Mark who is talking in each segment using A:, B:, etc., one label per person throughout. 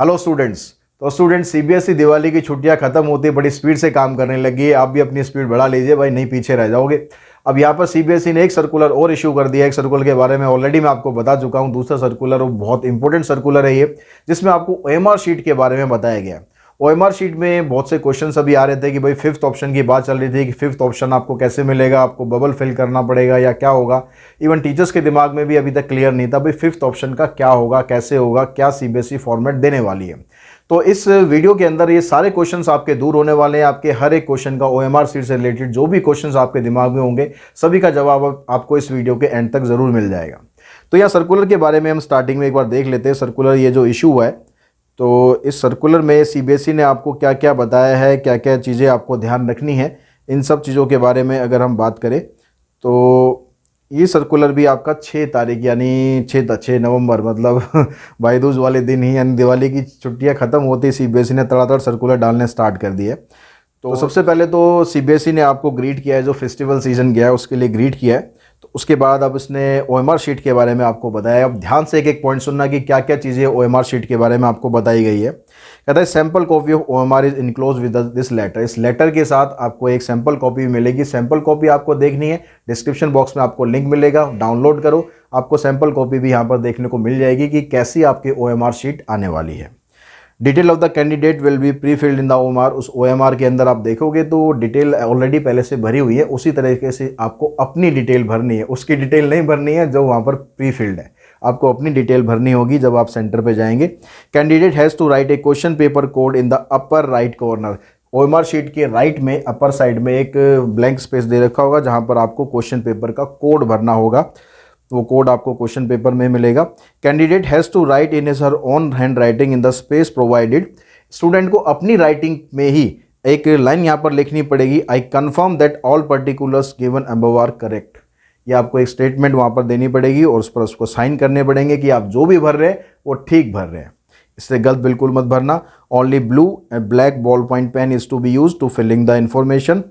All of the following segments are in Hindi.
A: Hello students. तो स्टूडेंट्स, सीबीएसई दिवाली की छुट्टियां खत्म होती है, बड़ी स्पीड से काम करने लगी है। आप भी अपनी स्पीड बढ़ा लीजिए भाई, नहीं पीछे रह जाओगे। अब यहाँ पर सीबीएसई ने एक सर्कुलर और इशू कर दिया है। एक सर्कुलर के बारे में ऑलरेडी मैं आपको बता चुका हूँ। दूसरा सर्कुलर, वो बहुत इंपॉर्टेंट सर्कुलर है ये, जिसमें आपको ओएमआर शीट के बारे में बताया गया है। ओएमआर शीट में बहुत से क्वेश्चंस अभी आ रहे थे कि भाई फिफ्थ ऑप्शन की बात चल रही थी कि फिफ्थ ऑप्शन आपको कैसे मिलेगा, आपको बबल फिल करना पड़ेगा या क्या होगा। इवन टीचर्स के दिमाग में भी अभी तक क्लियर नहीं था भाई फिफ्थ ऑप्शन का क्या होगा, कैसे होगा, क्या सीबीएसई फॉर्मेट देने वाली है। तो इस वीडियो के अंदर ये सारे क्वेश्चंस आपके दूर होने वाले हैं। आपके हर एक क्वेश्चन का ओएमआर शीट से रिलेटेड जो भी क्वेश्चंस आपके दिमाग में होंगे, सभी का जवाब आपको इस वीडियो के एंड तक जरूर मिल जाएगा। तो यहाँ सर्कुलर के बारे में हम स्टार्टिंग में एक बार देख लेते हैं। सर्कुलर ये जो इशू है, तो इस सर्कुलर में सीबीएसई ने आपको क्या क्या बताया है, क्या क्या चीज़ें आपको ध्यान रखनी है, इन सब चीज़ों के बारे में अगर हम बात करें तो ये सर्कुलर भी आपका 6 तारीख यानी 6 नवंबर मतलब भाई दूज वाले दिन ही, यानी दिवाली की छुट्टियां खत्म होती सीबीएसई ने तड़ातड़ सर्कुलर डालने स्टार्ट कर दिए। तो सबसे पहले तो सीबीएसई ने आपको ग्रीट किया है, जो फेस्टिवल सीजन गया है उसके लिए ग्रीट किया है। तो उसके बाद अब इसने ओएमआर शीट के बारे में आपको बताया। अब ध्यान से एक एक पॉइंट सुनना कि क्या क्या चीज़ें ओएमआर शीट के बारे में आपको बताई गई है। कहता है sample copy of OMR is enclose with this letter. इस लेटर के साथ आपको एक सैम्पल कॉपी मिलेगी। सैम्पल कॉपी आपको देखनी है, डिस्क्रिप्शन बॉक्स में आपको लिंक मिलेगा, डाउनलोड करो। आपको सैम्पल कॉपी भी यहाँ पर देखने को मिल जाएगी कि कैसी आपकी ओएमआर शीट आने वाली है। Detail of the candidate will be pre filled in the OMR. उस ओएमआर के अंदर आप देखोगे तो डिटेल ऑलरेडी पहले से भरी हुई है, उसी तरीके से आपको अपनी डिटेल भरनी है। उसकी डिटेल नहीं भरनी है जो वहाँ पर प्री फिल्ड है, आपको अपनी डिटेल भरनी होगी जब आप सेंटर पे जाएंगे। Candidate has to write a question paper code in the upper right corner. OMR sheet के राइट में अपर साइड में एक ब्लैंक स्पेस दे रखा होगा जहाँ पर आपको क्वेश्चन पेपर का कोड भरना होगा। वो कोड आपको क्वेश्चन पेपर में मिलेगा। Candidate has to write in her own hand writing in the space provided. Student को अपनी राइटिंग में ही एक लाइन यहाँ पर लिखनी पड़ेगी, I confirm that all particulars given above are correct. ये आपको एक स्टेटमेंट वहाँ पर देनी पड़ेगी और उस पर उसको साइन करने पड़ेंगे कि आप जो भी भर रहे हैं वो ठीक भर रहे हैं। इससे गलत बिल्कुल मत भरना। Only blue and black ball point pen is to be use to filling the information.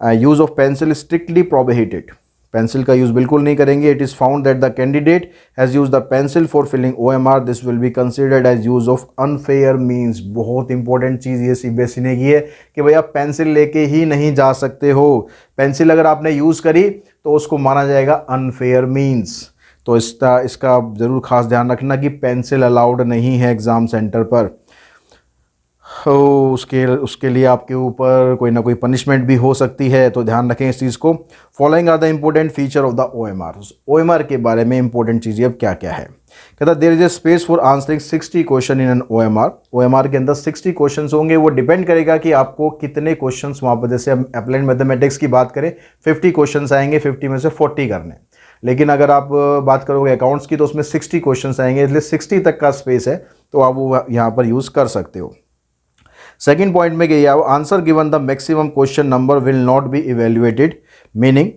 A: Use of pencil strictly prohibited. Pencil का यूज़ बिल्कुल नहीं करेंगे। It is found that the candidate has use the pencil for filling OMR, this will be considered as use of unfair means. बहुत इंपॉर्टेंट चीज़ ये सीबीएसई ने की है कि भाई आप पेंसिल लेके ही नहीं जा सकते हो। पेंसिल अगर आपने यूज़ करी तो उसको माना जाएगा अनफेयर मीन्स। तो इसका ज़रूर खास ध्यान रखना कि पेंसिल अलाउड नहीं है एग्ज़ाम सेंटर पर। उसके लिए आपके ऊपर कोई ना कोई पनिशमेंट भी हो सकती है, तो ध्यान रखें इस चीज़ को। Following are the important feature of the OMR. OMR के बारे में इंपॉर्टेंट चीज़ें अब क्या क्या है। कहता है there is a space for answering 60 question in an OMR. OMR के अंदर 60 क्वेश्चन होंगे। वो डिपेंड करेगा कि आपको कितने क्वेश्चन वहाँ पर, जैसे हम अप्लाइड मैथमेटिक्स की बात करें 50 क्वेश्चन आएंगे, 50 में से 40 करने। लेकिन अगर आप बात करोगे अकाउंट्स की तो उसमें 60 क्वेश्चन आएंगे, इसलिए 60 तक का स्पेस है, तो आप वो यहाँ पर यूज़ कर सकते हो। सेकेंड पॉइंट में क्या है, answer given the maximum question number will not be evaluated. Meaning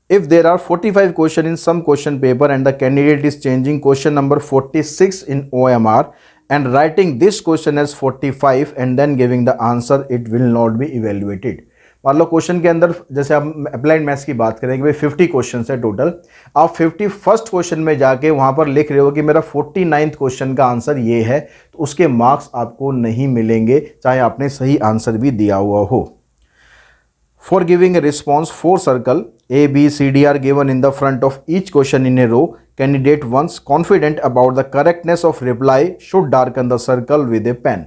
A: if there are 45 question in some question paper and the candidate is changing question number 46 in OMR and writing this question as 45 and then giving the answer, it will not be evaluated. मान लो क्वेश्चन के अंदर, जैसे आप अप्लाइड मैथ्स की बात करें कि भाई 50 क्वेश्चन है टोटल, आप 51st क्वेश्चन में जाके वहाँ पर लिख रहे हो कि मेरा 49th क्वेश्चन का आंसर ये है, तो उसके मार्क्स आपको नहीं मिलेंगे चाहे आपने सही आंसर भी दिया हुआ हो। For giving a response 4 circle A, B, C, D are given in the front of each question in a row. Candidate once confident about the correctness of reply should darken the circle with a pen.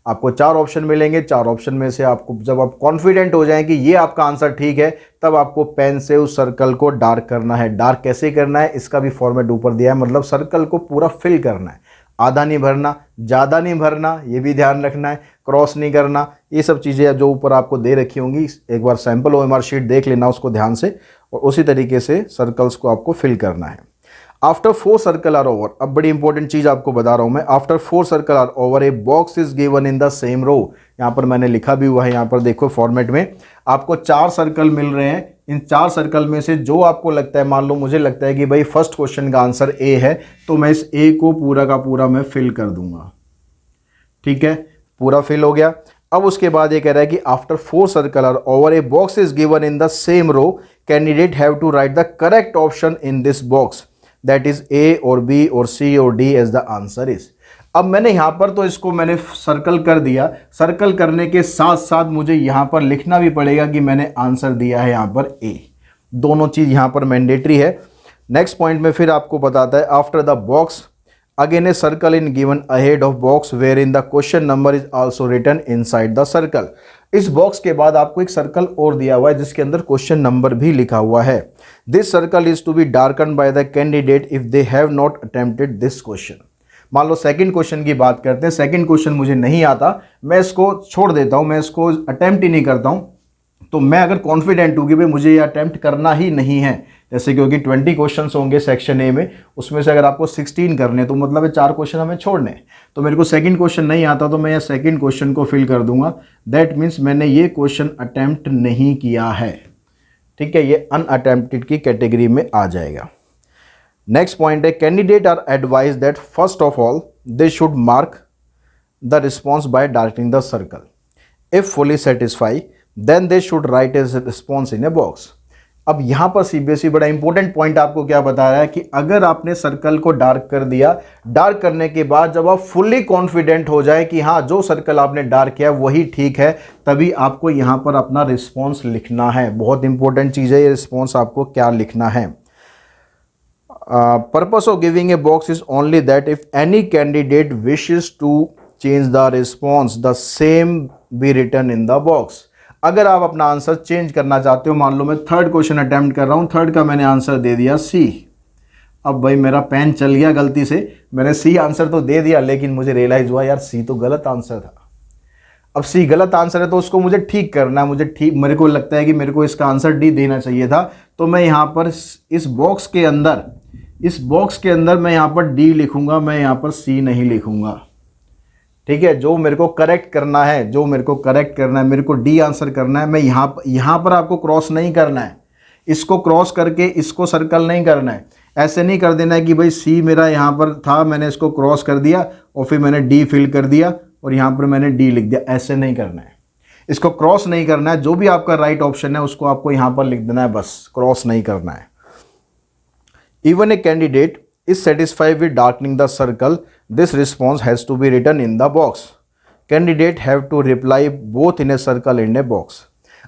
A: आपको 4 ऑप्शन मिलेंगे। 4 ऑप्शन में से आपको, जब आप कॉन्फिडेंट हो जाएं कि ये आपका आंसर ठीक है, तब आपको पेन से उस सर्कल को डार्क करना है। डार्क कैसे करना है इसका भी फॉर्मेट ऊपर दिया है, मतलब सर्कल को पूरा फिल करना है। आधा नहीं भरना, ज़्यादा नहीं भरना, ये भी ध्यान रखना है। क्रॉस नहीं करना, ये सब चीज़ें जो ऊपर आपको दे रखी होंगी, एक बार सैम्पल ओएमआर शीट देख लेना उसको ध्यान से, और उसी तरीके से सर्कल्स को आपको फिल करना है। आफ्टर 4 सर्कल आर ओवर, अब बड़ी इंपॉर्टेंट चीज आपको बता रहा हूं मैं। After 4 circle are over a box is given in the same row. यहां पर मैंने लिखा भी हुआ है, यहां पर देखो फॉर्मेट में आपको 4 सर्कल मिल रहे हैं। इन 4 सर्कल में से जो आपको लगता है, मान लो मुझे लगता है कि भाई फर्स्ट क्वेश्चन का आंसर ए है, तो मैं इस ए को पूरा का पूरा मैं फिल कर दूंगा। ठीक है, पूरा फिल हो गया। अब उसके बाद ये कह रहा है कि after 4 circle are over a box is given in the same row, candidate have to write the correct option in this box, that is A और B और C और D as the answer is. अब मैंने यहाँ पर तो इसको मैंने सर्कल कर दिया, सर्कल करने के साथ साथ मुझे यहाँ पर लिखना भी पड़ेगा कि मैंने आंसर दिया है यहाँ पर ए। दोनों चीज़ यहाँ पर मैंडेटरी है। नेक्स्ट पॉइंट में फिर आपको बताता है, after the box again a circle in given ahead of box where in the question number is also written inside the circle. इस बॉक्स के बाद आपको एक सर्कल और दिया हुआ है जिसके अंदर क्वेश्चन नंबर भी लिखा हुआ है। This circle is to be darken by the candidate if they have not attempted this question. मान लो सेकंड क्वेश्चन की बात करते हैं, सेकंड क्वेश्चन मुझे नहीं आता, मैं इसको छोड़ देता हूं, मैं इसको अटेम्प्ट ही नहीं करता हूं, तो मैं अगर कॉन्फिडेंट हूं कि भाई मुझे ये अटेम्प्ट करना ही नहीं है, जैसे क्योंकि 20 क्वेश्चंस होंगे सेक्शन ए में, उसमें से अगर आपको 16 करने तो मतलब है 4 क्वेश्चन हमें छोड़ने, तो मेरे को सेकंड क्वेश्चन नहीं आता तो मैं ये सेकंड क्वेश्चन को फिल कर दूंगा। दैट मीन्स मैंने ये क्वेश्चन अटेम्प्ट नहीं किया है, ठीक है, ये अनअटेम्प्टेड की कैटेगरी में आ जाएगा। नेक्स्ट पॉइंट है, candidate are advise that first of all they should mark the response by darkening the circle. If fully satisfy then they should write as response in a box. अब यहाँ पर सीबीएसई बड़ा इंपॉर्टेंट पॉइंट आपको क्या बता रहा है कि अगर आपने सर्कल को डार्क कर दिया, डार्क करने के बाद जब आप फुल्ली कॉन्फिडेंट हो जाए कि हाँ जो सर्कल आपने डार्क किया वही ठीक है, तभी आपको यहाँ पर अपना रिस्पॉन्स लिखना है। बहुत इंपॉर्टेंट चीज़ है ये रिस्पॉन्स, आपको क्या लिखना है। Purpose of giving a box is only that if any candidate wishes to change the response the same be written in the box. अगर आप अपना आंसर चेंज करना चाहते हो, मान लो मैं थर्ड क्वेश्चन अटेम्प्ट कर रहा हूँ, थर्ड का मैंने आंसर दे दिया सी। अब भाई मेरा पेन चल गया गलती से, मैंने सी आंसर तो दे दिया लेकिन मुझे रियलाइज हुआ यार सी तो गलत आंसर था। अब सी गलत आंसर है तो उसको मुझे ठीक करना है, मेरे को लगता है कि मेरे को इसका आंसर डी देना चाहिए था, तो मैं यहाँ पर इस बॉक्स के अंदर मैं यहाँ पर डी लिखूंगा, मैं यहाँ पर सी नहीं लिखूंगा, ठीक है। जो मेरे को करेक्ट करना है, मेरे को डी आंसर करना है, मैं यहाँ पर आपको क्रॉस नहीं करना है, इसको क्रॉस करके इसको सर्कल नहीं करना है। ऐसे नहीं कर देना है कि भाई सी मेरा यहाँ पर था, मैंने इसको क्रॉस कर दिया और फिर मैंने डी फिल कर दिया और यहाँ पर मैंने डी लिख दिया, ऐसे नहीं करना है। इसको क्रॉस नहीं करना है, जो भी आपका राइट ऑप्शन है उसको आपको यहाँ पर लिख देना है, बस क्रॉस नहीं करना है। Even a candidate is satisfied with darkening the circle, this response has to be written in the box. Candidate have to reply both in a circle and a box.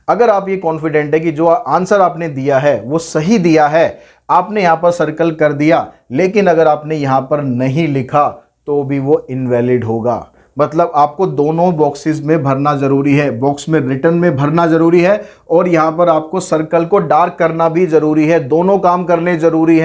A: अगर आप ये कॉन्फिडेंट है कि जो आंसर आपने दिया है वो सही दिया है, आपने यहाँ पर सर्कल कर दिया, लेकिन अगर आपने यहाँ पर नहीं लिखा तो भी वो इनवैलिड होगा। मतलब आपको दोनों बॉक्सेस में भरना जरूरी है, बॉक्स में रिटर्न में भरना जरूरी है और यहाँ पर आपको सर्कल को डार्क करना भी जरूरी है। दोनों काम करने जरूरी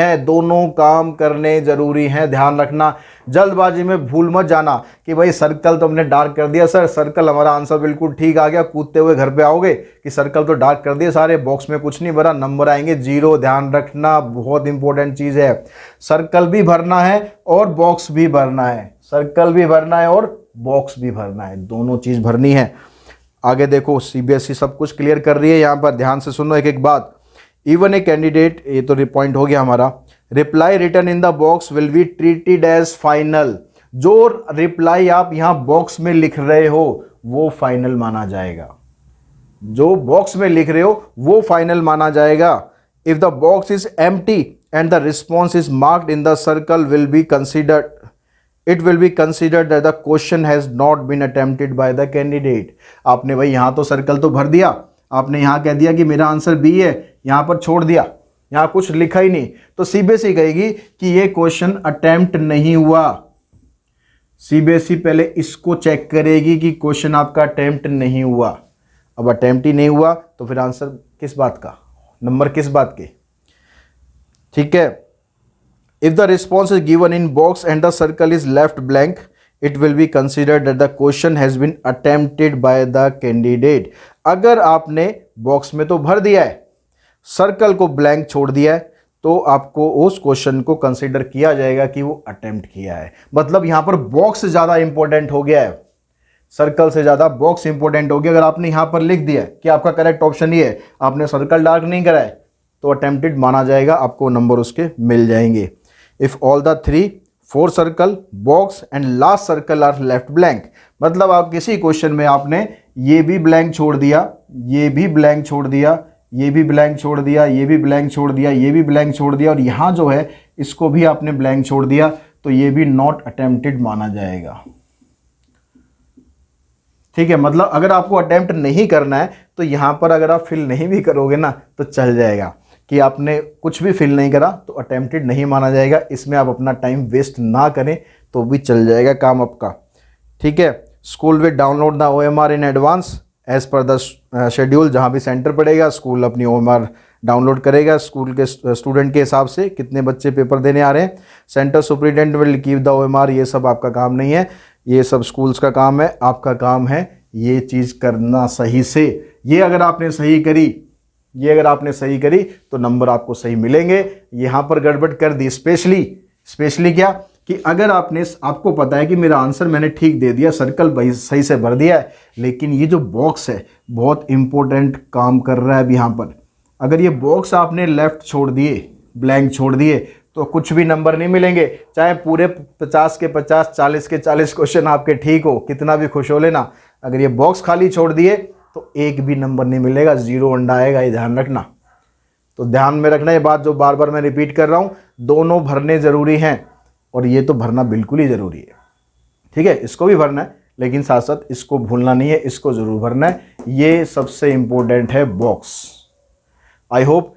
A: हैं, ध्यान रखना। जल्दबाजी में भूल मत जाना कि भाई सर्कल तो हमने डार्क कर दिया, सर सर्कल हमारा आंसर बिल्कुल ठीक आ गया, कूदते हुए घर पे आओगे कि सर्कल तो डार्क कर दिए सारे, बॉक्स में कुछ नहीं भरा, नंबर आएंगे 0। ध्यान रखना, बहुत इंपॉर्टेंट चीज़ है। सर्कल भी भरना है और बॉक्स भी भरना है, सर्कल भी भरना है और बॉक्स भी भरना है, दोनों चीज भरनी है। आगे देखो सीबीएसई सब कुछ क्लियर कर रही है, यहाँ पर ध्यान से सुनो एक एक बात। इवन ए कैंडिडेट, ये तो पॉइंट हो गया हमारा, reply written in the box will be treated as final. जो रिप्लाई आप यहाँ बॉक्स में लिख रहे हो वो फाइनल माना जाएगा, जो बॉक्स में लिख रहे हो वो फाइनल माना जाएगा। If the box is empty and the response is marked in the circle will be considered, it will be considered that the question has not been attempted by the candidate। आपने भाई यहाँ तो सर्कल तो भर दिया, आपने यहाँ कह दिया कि मेरा आंसर बी है, यहाँ पर छोड़ दिया, यहाँ कुछ लिखा ही नहीं, तो सीबीएसई कहेगी कि ये क्वेश्चन अटेम्प्ट नहीं हुआ। सीबीएसई पहले इसको चेक करेगी कि क्वेश्चन आपका अटेम्प्ट नहीं हुआ। अब अटेम्प्ट ही नहीं हुआ तो फिर आंसर किस बात का, नंबर किस बात के, ठीक है। If the response is given in box and the circle is left blank, it will be considered that the question has been attempted by the candidate। अगर आपने बॉक्स में तो भर दिया है, सर्कल को ब्लैंक छोड़ दिया है, तो आपको उस क्वेश्चन को कंसीडर किया जाएगा कि वो अटेम्प्ट किया है। मतलब यहाँ पर बॉक्स ज़्यादा इंपॉर्टेंट हो गया है, सर्कल से ज़्यादा बॉक्स इंपॉर्टेंट हो गया। अगर आपने यहाँ पर लिख दिया कि आपका करेक्ट ऑप्शन ये है, आपने सर्कल डार्क नहीं करा है, तो अटेम्प्टेड माना जाएगा, आपको नंबर उसके मिल जाएंगे। If all the 3, 4 circle, box and last circle are left blank, मतलब आप किसी क्वेश्चन में आपने ये भी ब्लैंक छोड़ दिया, ये भी ब्लैंक छोड़ दिया, ये भी ब्लैंक छोड़ दिया, ये भी ब्लैंक छोड़ दिया, ये भी ब्लैंक छोड़ दिया और यहाँ जो है इसको भी आपने ब्लैंक छोड़ दिया, तो ये भी नॉट अटेम्प्टेड माना जाएगा। ठीक है, मतलब अगर आपको अटेम्प्ट नहीं करना है तो यहाँ पर अगर आप फिल नहीं भी करोगे ना तो चल जाएगा कि आपने कुछ भी फिल नहीं करा तो अटेम्प्टेड नहीं माना जाएगा। इसमें आप अपना टाइम वेस्ट ना करें तो भी चल जाएगा काम आपका। ठीक है, school will download the OMR in advance as per the schedule. जहाँ भी सेंटर पड़ेगा स्कूल अपनी OMR डाउनलोड करेगा स्कूल के स्टूडेंट के हिसाब से कितने बच्चे पेपर देने आ रहे हैं। Centre superintendent will keep the OMR। ये सब आपका काम नहीं है, ये सब स्कूल्स का काम है। आपका काम है ये चीज़ करना सही से। ये अगर आपने सही करी तो नंबर आपको सही मिलेंगे। यहाँ पर गड़बड़ कर दी स्पेशली क्या कि अगर आपको पता है कि मेरा आंसर मैंने ठीक दे दिया, सर्कल भाई सही से भर दिया है, लेकिन ये जो बॉक्स है बहुत इंपॉर्टेंट काम कर रहा है अब यहाँ पर। अगर ये बॉक्स आपने लेफ्ट छोड़ दिए, ब्लैंक छोड़ दिए तो कुछ भी नंबर नहीं मिलेंगे। चाहे पूरे 50 के 50, 40 के 40 क्वेश्चन आपके ठीक हो, कितना भी खुश हो लेना, अगर ये बॉक्स खाली छोड़ दिए तो एक भी नंबर नहीं मिलेगा, 0 अंडा आएगा। ये ध्यान रखना। तो ध्यान में रखना ये बात जो बार बार मैं रिपीट कर रहा हूँ, दोनों भरने ज़रूरी हैं और ये तो भरना बिल्कुल ही ज़रूरी है। ठीक है, इसको भी भरना है लेकिन साथ साथ इसको भूलना नहीं है, इसको ज़रूर भरना है। ये सबसे इम्पोर्टेंट है बॉक्स। आई होप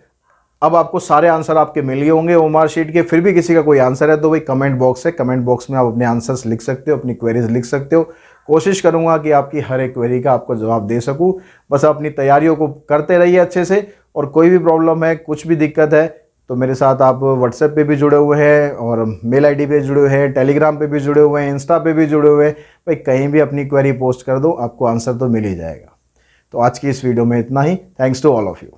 A: अब आपको सारे आंसर आपके मिल गए होंगे OMR शीट के। फिर भी किसी का कोई आंसर है तो भाई कमेंट बॉक्स है, कमेंट बॉक्स में आप अपने आंसर्स लिख सकते हो, अपनी क्वेरीज लिख सकते हो। कोशिश करूंगा कि आपकी हर एक क्वेरी का आपको जवाब दे सकूं। बस अपनी तैयारियों को करते रहिए अच्छे से, और कोई भी प्रॉब्लम है, कुछ भी दिक्कत है तो मेरे साथ आप व्हाट्सएप पे भी जुड़े हुए हैं और मेल ID पे जुड़े हुए हैं, टेलीग्राम पे भी जुड़े हुए हैं, इंस्टा पे भी जुड़े हुए हैं। भाई कहीं भी अपनी क्वेरी पोस्ट कर दो, आपको आंसर तो मिल ही जाएगा। तो आज की इस वीडियो में इतना ही। Thanks to all of you.